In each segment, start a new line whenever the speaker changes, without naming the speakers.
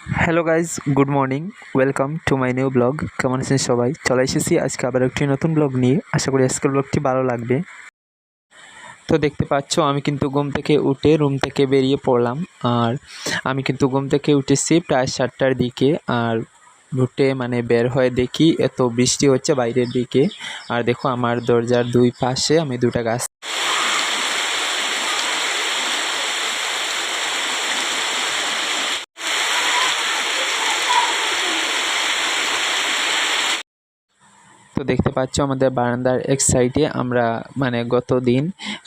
Hello guys, good morning. Welcome to my new blog. কেমন আছেন সবাই? চলে এসেছি আজকে আবার একটি নতুন ব্লগ নিয়ে। আশা করি আজকের ব্লগটি ভালো লাগবে। তো দেখতে পাচ্ছ আমি কিন্তু ঘুম থেকে উঠে রুম থেকে বেরিয়ে পড়লাম। আর আমি কিন্তু ঘুম থেকে উঠেছি প্রায় 7টার দিকে। আর উঠে বের হয়ে দেখি এত বৃষ্টি হচ্ছে বাইরের দিকে। আর দেখো আমার দরজার দুই পাশে আমি দুটা গাছ। তো দেখতে পাচ্ছ আমাদের বারান্দার এক সাইডে আমরা গত দিন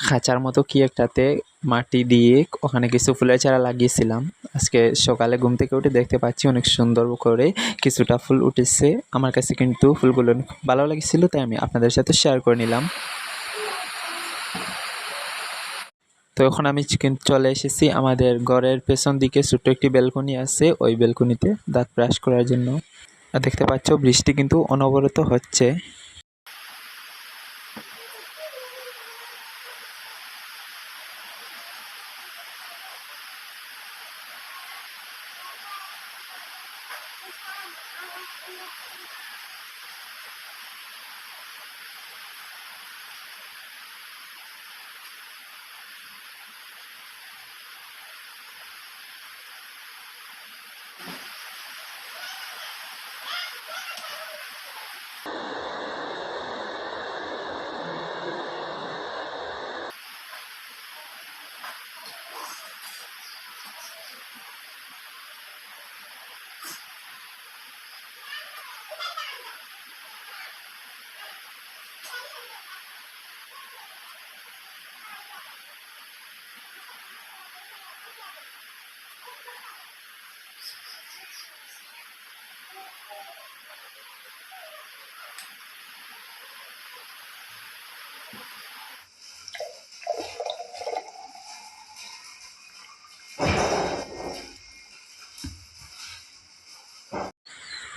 খাঁচার মতো কি একটাতে মাটি দিয়ে ওখানে কিছু ফুলের চারা লাগিয়েছিলাম। আজকে সকালে ঘুম থেকে উঠে দেখতে পাচ্ছি অনেক সুন্দর করে কিছুটা ফুল উঠেছে। আমার কাছে কিন্তু ফুলগুলো অনেক ভালো লাগছিল, তাই আমি আপনাদের সাথে শেয়ার করে নিলাম। তো এখন আমি কিন্তু চলে এসেছি আমাদের ঘরের পেছন দিকে ছোট্ট একটি ব্যালকনি আছে, ওই ব্যালকনিতে দাঁত ব্রাশ করার জন্য। আর দেখতে পাচ্ছ বৃষ্টি কিন্তু অনবরত হচ্ছে।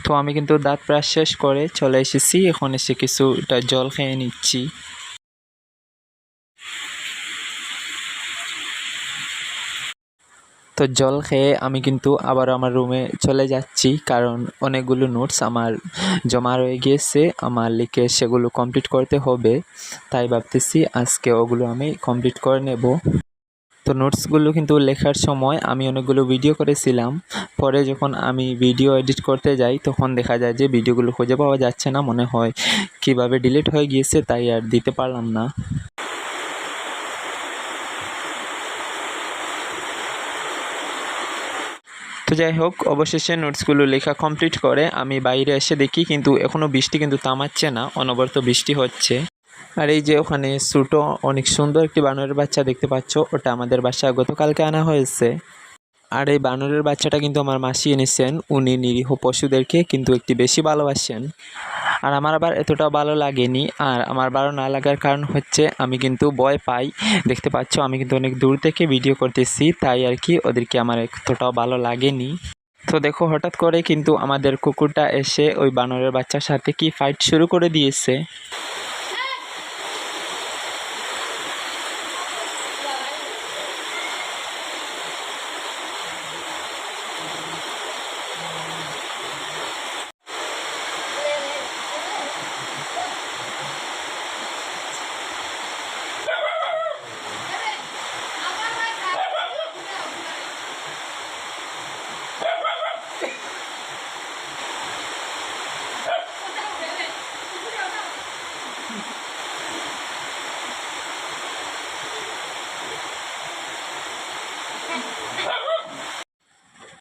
তো আমি কিন্তু দাঁত ব্রাশ শেষ করে চলে এসেছি, এখন এসে কিছুটা জল খেয়ে নিচ্ছি। তো জল খেয়ে আমি কিন্তু আবার আমার রুমে চলে যাচ্ছি, কারণ অনেকগুলো নোটস আমার জমা রয়ে গিয়েছে, আমার লিখে সেগুলো কমপ্লিট করতে হবে। তাই ভাবতেছি আজকে ওগুলো আমি কমপ্লিট করে নেব। তো নোটসগুলো কিন্তু লেখার সময় আমি অনেকগুলো ভিডিও করেছিলাম। পরে যখন আমি ভিডিও এডিট করতে যাই তখন দেখা যায় যে ভিডিওগুলো খুঁজে পাওয়া যাচ্ছে না, মনে হয় কিভাবে ডিলিট হয়ে গিয়েছে, তাই আর দিতে পারলাম না। তো যাই হোক, অবশেষে নোটসগুলো লেখা কমপ্লিট করে আমি বাইরে এসে দেখি কিন্তু এখনও বৃষ্টি কিন্তু থামাচ্ছে না, অনবরত বৃষ্টি হচ্ছে। আর এই যে ওখানে ছোটো অনেক সুন্দর একটি বানরের বাচ্চা দেখতে পাচ্ছ, ওটা আমাদের বাসায় গতকালকে আনা হয়েছে। আর এই বানরের বাচ্চাটা কিন্তু আমার মাসি এনেছেন। উনি নিরীহ পশুদেরকে কিন্তু একটু বেশি ভালোবাসেন। আর আমার আবার এতটাও ভালো লাগেনি। আর আমার ভালো না লাগার কারণ হচ্ছে আমি কিন্তু ভয় পাই। দেখতে পাচ্ছ আমি কিন্তু অনেক দূর থেকে ভিডিও করতেছি, তাই আর কি ওদেরকে আমার এতটাও ভালো লাগেনি। তো দেখো হঠাৎ করে কিন্তু আমাদের কুকুরটা এসে ওই বানরের বাচ্চার সাথে কি ফাইট শুরু করে দিয়েছে।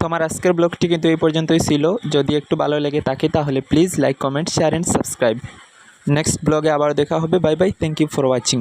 তো আমার আজকের ব্লগটি কিন্তু এই পর্যন্তই ছিল। যদি একটু ভালো লেগে থাকে তাহলে please like, comment, share and subscribe. Next ব্লগে আবার দেখা হবে। Bye bye, thank you for watching.